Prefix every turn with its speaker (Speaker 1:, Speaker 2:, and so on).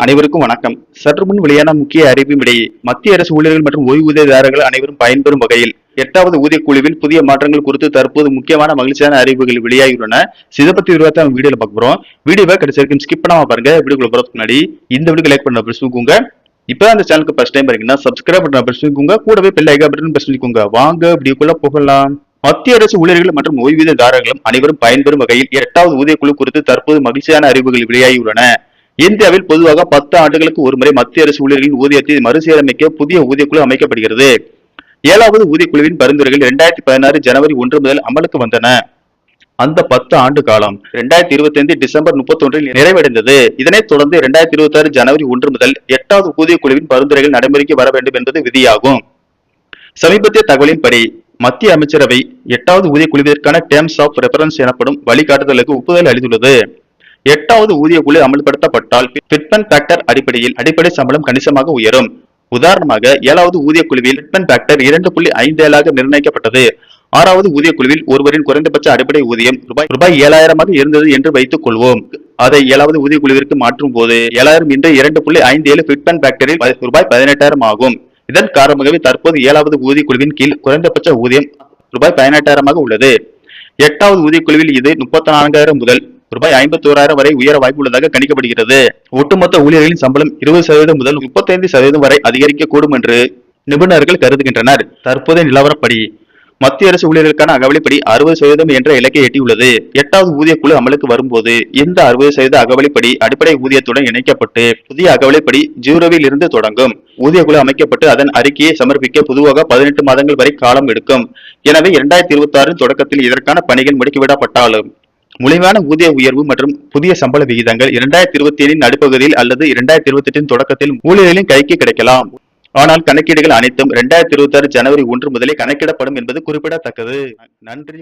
Speaker 1: அனைவருக்கும் வணக்கம். சற்று முன் வெளியான முக்கிய அறிவின்படி மத்திய அரசு ஊழியர்கள் மற்றும் ஓய்வூதியதாரர்கள் அனைவரும் பயன்பெறும் வகையில் 8வது ஊதியக்குழுவில் புதிய மாற்றங்கள் குறித்து தற்போது முக்கியமான மகிழ்ச்சியான அறிவிப்புகள் வெளியாகியுள்ளன. இதை பத்தி விரிவாக வீடியோல பார்க்க போறோம். வீடியோவை கடைசி வரைக்கும் ஸ்கிப் பண்ணாம பாருங்க. வீடியோக்குள்ள போறதுக்கு முன்னாடி இந்த வீடியோ லைக் பண்ண பிரஸ் பண்ணிக்கோங்க. இப்போ அந்த சேனலுக்கு ஃபர்ஸ்ட் டைம் பாருங்கன்னா சப்ஸ்கிரைப் பண்ண பிரஸ் பண்ணிக்கோங்க. கூடவே பெல் ஐகான் பட்டன் பிரஸ் பண்ணிக்கோங்க. வாங்க வீடியோக்குள்ள போகலாம். மத்திய அரசு ஊழியர்கள் மற்றும் ஓய்வூதியதாரர்களும் அனைவரும் பயன்பெறும் வகையில் 8வது ஊதியக்குழு குறித்து தற்போது மகிழ்ச்சியான அறிவிப்புகள் வெளியாகியுள்ளன. இந்தியாவில் பொதுவாக 10 ஆண்டுகளுக்கு ஒருமுறை மத்திய அரசு ஊழியர்களின் ஊதியத்தை மறுசீரமைக்க புதிய ஊதியக்குழு அமைக்கப்படுகிறது. 7வது ஊதியக்குழுவின் பரிந்துரைகள் 2016 ஜனவரி 1 முதல் அமலுக்கு வந்தன. அந்த 10 ஆண்டு காலம் 2025 டிசம்பர் 31 நிறைவடைந்தது. இதனைத் தொடர்ந்து 2026 ஜனவரி 1 முதல் 8வது ஊதியக்குழுவின் பரிந்துரைகள் நடைமுறைக்கு வர வேண்டும் என்பது விதியாகும். சமீபத்திய தகவலின்படி மத்திய அமைச்சரவை 8வது ஊதியக்குழுவிற்கான டேர்ம்ஸ் ஆஃப் ரெஃபரன்ஸ் எனப்படும் வழிகாட்டுதலுக்கு ஒப்புதல் அளித்துள்ளது. 8வது ஊதியக்குழு அமல்படுத்தப்பட்டால் ஃபிட்மென்ட் ஃபேக்டர் அடிப்படையில் அடிப்படை சம்பளம் கணிசமாக உயரும். உதாரணமாக 7வது ஊதியக்குழுவில் ஃபிட்மென்ட் ஃபேக்டர் 2.57 நிர்ணயிக்கப்பட்டது. 6வது ஊதியக்குழுவில் ஒருவரின் குறைந்தபட்ச அடிப்படை ஊதியம் ரூபாய் 7,000 இருந்தது என்று வைத்துக் கொள்வோம். அதை 7வது ஊதியக்குழுவிற்கு மாற்றும் போது 7,000 இன்று 2.57 ஃபிட்மென்ட் ஃபேக்டரில் ரூபாய் 18,000 ஆகும். இதன் காரணமாகவே தற்போது 7வது ஊதியக்குழுவின் கீழ் குறைந்தபட்ச ஊதியம் ரூபாய் 18,000 உள்ளது. 8வது ஊதியக்குழுவில் இது 34,000 முதல் ரூபாய் 51,000 வரை உயர வாய்ப்புள்ளதாக கணிக்கப்படுகிறது. ஒட்டுமொத்த ஊழியர்களின் சம்பளம் 20% முதல் 35% வரை அதிகரிக்கக்கூடும் என்று நிபுணர்கள் கருதுகின்றனர். தற்போதைய நிலவரப்படி மத்திய அரசு ஊழியர்களுக்கான அகவலைப்படி 60% என்ற இலக்கை எட்டியுள்ளது. 8வது ஊதியக்குழு அமலுக்கு வரும்போது இந்த 60% அகவலைப்படி அடிப்படை ஊதியத்துடன் இணைக்கப்பட்டு புதிய அகவலைப்படி 0வில் இருந்து தொடங்கும். ஊதியக்குழு அமைக்கப்பட்டு அதன் அறிக்கையை சமர்ப்பிக்க பொதுவாக 18 மாதங்கள் வரை காலம் எடுக்கும். எனவே 2026 தொடக்கத்தில் இதற்கான பணிகள் முடுக்கிவிடப்பட்டாலும் முழுமையான ஊதிய உயர்வு மற்றும் புதிய சம்பள விகிதங்கள் 2027 நடுப்பகுதியில் அல்லது 2028 தொடக்கத்தில் ஊழியர்களின் கைக்கு கிடைக்கலாம். ஆனால் கணக்கீடுகள் அனைத்தும் 2026 ஜனவரி 1 முதலே கணக்கிடப்படும் என்பது குறிப்பிடத்தக்கது. நன்றி.